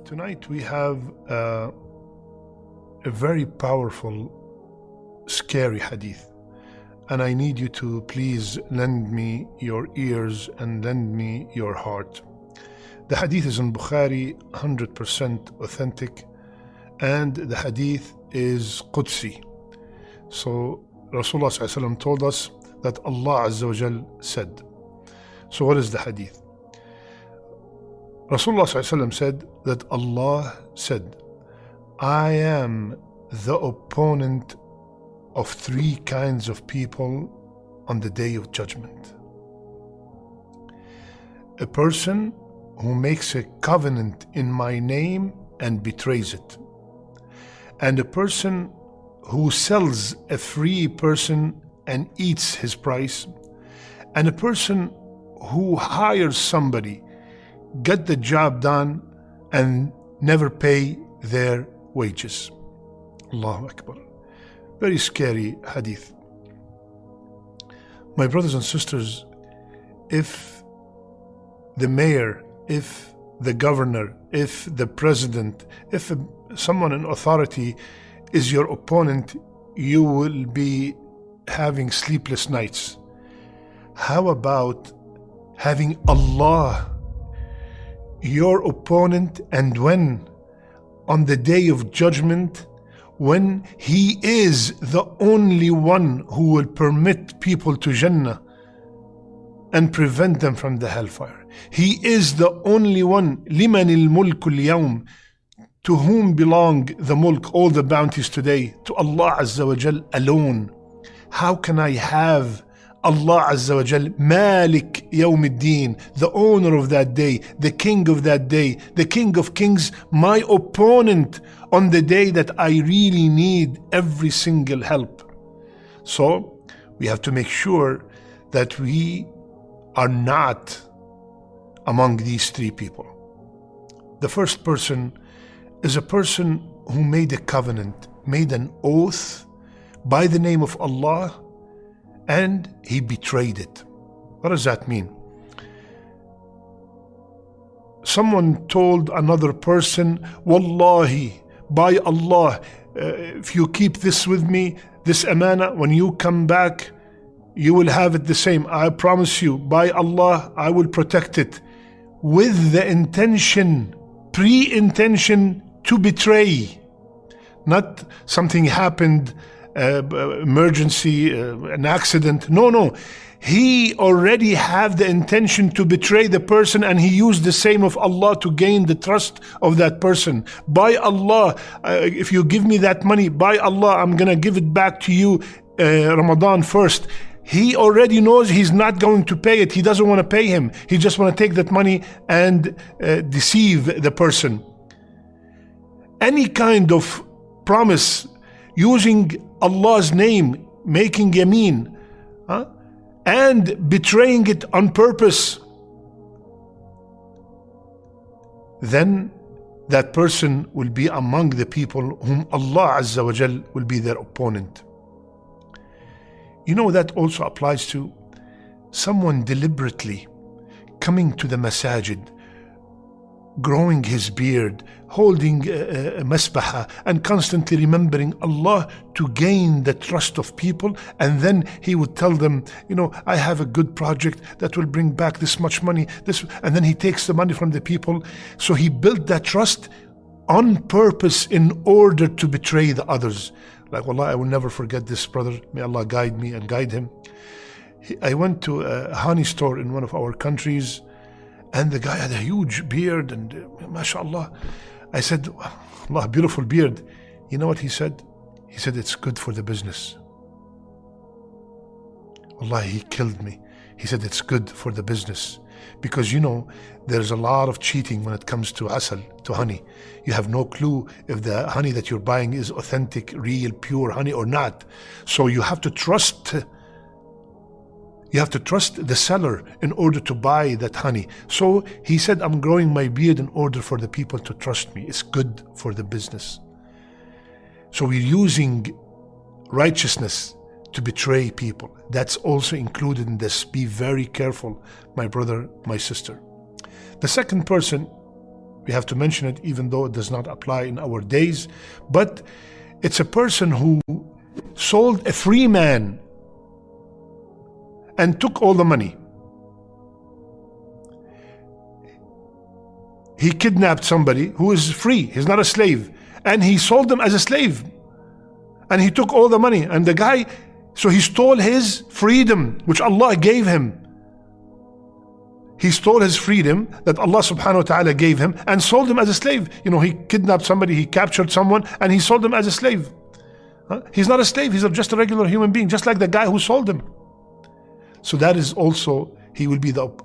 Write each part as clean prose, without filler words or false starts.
Tonight we have a very powerful, scary hadith, and I need you to please lend me your ears and lend me your heart. The hadith is in Bukhari, 100% authentic, and the hadith is Qudsi. So Rasulullah ﷺ told us that Allah Azza wa Jal said. So what is the hadith? Rasulullah ﷺ said that Allah said, I am the opponent of three kinds of people on the day of judgment. A person who makes a covenant in my name and betrays it, and a person who sells a free person and eats his price, and a person who hires somebody, get the job done, and never pay their wages. Allahu Akbar. Very scary hadith. My brothers and sisters, if the mayor, if the governor, if the president, if someone in authority is your opponent, you will be having sleepless nights. How about having Allah your opponent, and when on the day of judgment, when He is the only one who will permit people to Jannah and prevent them from the hellfire. He is the only one, لِمَنِ الْمُلْكُ الْيَوْمِ, to whom belong the mulk, all the bounties today, to Allah Azza wa Jal alone. How can I have Allah Azza wa Jal, Malik Yawmiddin, the owner of that day, the king of that day, the king of kings, my opponent on the day that I really need every single help? So we have to make sure that we are not among these three people. The first person is a person who made a covenant, made an oath by the name of Allah, and he betrayed it. What does that mean? Someone told another person, Wallahi, by Allah, if you keep this with me, this amana, when you come back, you will have it the same. I promise you, by Allah, I will protect it. With the intention, pre-intention to betray. Not something happened, emergency, an accident. No. He already had the intention to betray the person, and he used the same of Allah to gain the trust of that person. By Allah, if you give me that money, by Allah, I'm gonna give it back to you Ramadan first. He already knows he's not going to pay it. He doesn't want to pay him. He just want to take that money and deceive the person. Any kind of promise using Allah's name, making yameen, and betraying it on purpose, then that person will be among the people whom Allah Azza wa Jal will be their opponent. You know, that also applies to someone deliberately coming to the masajid, growing his beard, holding a masbaha, and constantly remembering Allah to gain the trust of people. And then he would tell them, I have a good project that will bring back this much money, and then he takes the money from the people. So he built that trust on purpose in order to betray the others. Like, wallah, I will never forget this brother. May Allah guide me and guide him. I went to a honey store in one of our countries, and the guy had a huge beard, and mashallah. I said, Allah, beautiful beard. You know what he said? He said, it's good for the business. Allah, he killed me. He said, it's good for the business. Because there's a lot of cheating when it comes to asal, to honey. You have no clue if the honey that you're buying is authentic, real, pure honey or not. So you have to trust the seller in order to buy that honey. So he said, I'm growing my beard in order for the people to trust me. It's good for the business. So we're using righteousness to betray people. That's also included in this. Be very careful, my brother, my sister. The second person We have to mention it even though it does not apply in our days. But it's a person who sold a free man and took all the money. He kidnapped somebody who is free, he's not a slave, and he sold them as a slave. And he took all the money. And the guy, so he stole his freedom, which Allah gave him. He stole his freedom that Allah subhanahu wa ta'ala gave him and sold him as a slave. You know, he kidnapped somebody, he captured someone, and he sold him as a slave. He's not a slave, he's just a regular human being, just like the guy who sold him. So that is also,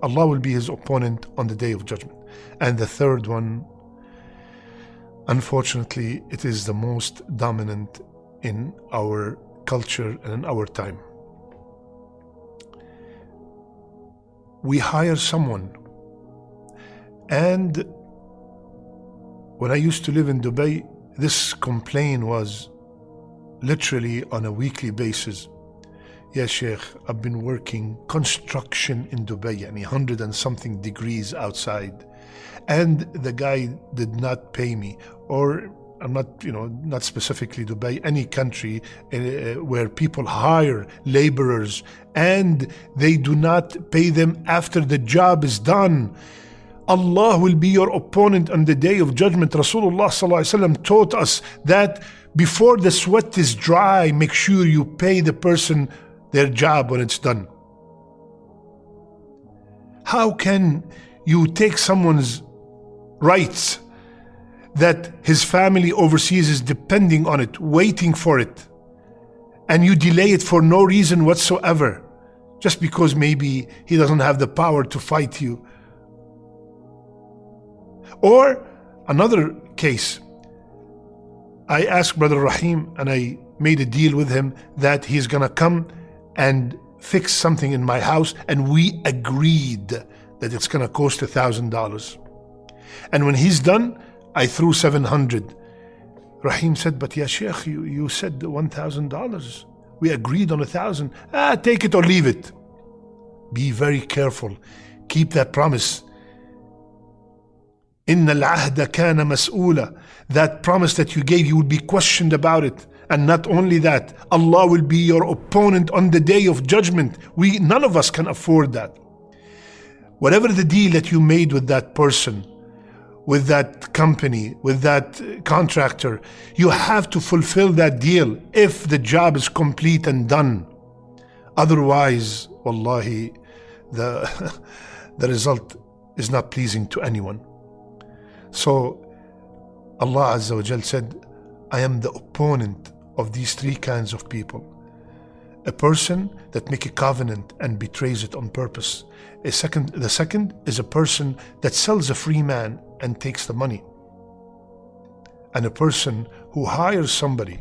Allah will be his opponent on the day of judgment. And the third one, unfortunately, it is the most dominant in our culture and in our time. We hire someone, and when I used to live in Dubai, this complaint was literally on a weekly basis. Yeah, Sheikh, I've been working construction in Dubai, 100 and something degrees outside, and the guy did not pay me. Or I'm not, not specifically Dubai, any country where people hire laborers and they do not pay them after the job is done. Allah will be your opponent on the day of judgment. Rasulullah ﷺ taught us that before the sweat is dry, make sure you pay the person their job when it's done. How can you take someone's rights that his family overseas is depending on it, waiting for it, and you delay it for no reason whatsoever, just because maybe he doesn't have the power to fight you? Or another case, I asked Brother Rahim and I made a deal with him that he's gonna come and fix something in my house, and we agreed that it's gonna cost $1,000. And when he's done, I threw 700. Rahim said, but ya Sheikh, you said $1,000. We agreed on 1,000. Take it or leave it. Be very careful. Keep that promise. Inna al-ahda kana mas'oola. That promise that you gave, you will be questioned about it. And not only that, Allah will be your opponent on the day of judgment. None of us can afford that. Whatever the deal that you made with that person, with that company, with that contractor, you have to fulfill that deal if the job is complete and done. Otherwise, wallahi, the result is not pleasing to anyone. So Allah Azza wa Jal said, I am the opponent of these three kinds of people. A person that makes a covenant and betrays it on purpose. The second is a person that sells a free man and takes the money. And a person who hires somebody,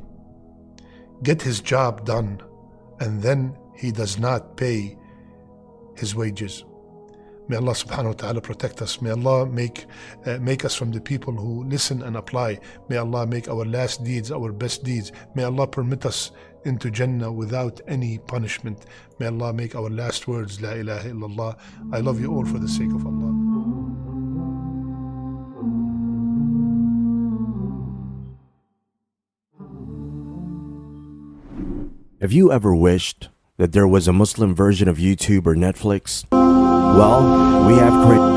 get his job done, and then he does not pay his wages. May Allah subhanahu wa ta'ala protect us. May Allah make us from the people who listen and apply. May Allah make our last deeds our best deeds. May Allah permit us into Jannah without any punishment. May Allah make our last words La ilaha illallah. I love you all for the sake of Allah. Have you ever wished that there was a Muslim version of YouTube or Netflix? Well, we have created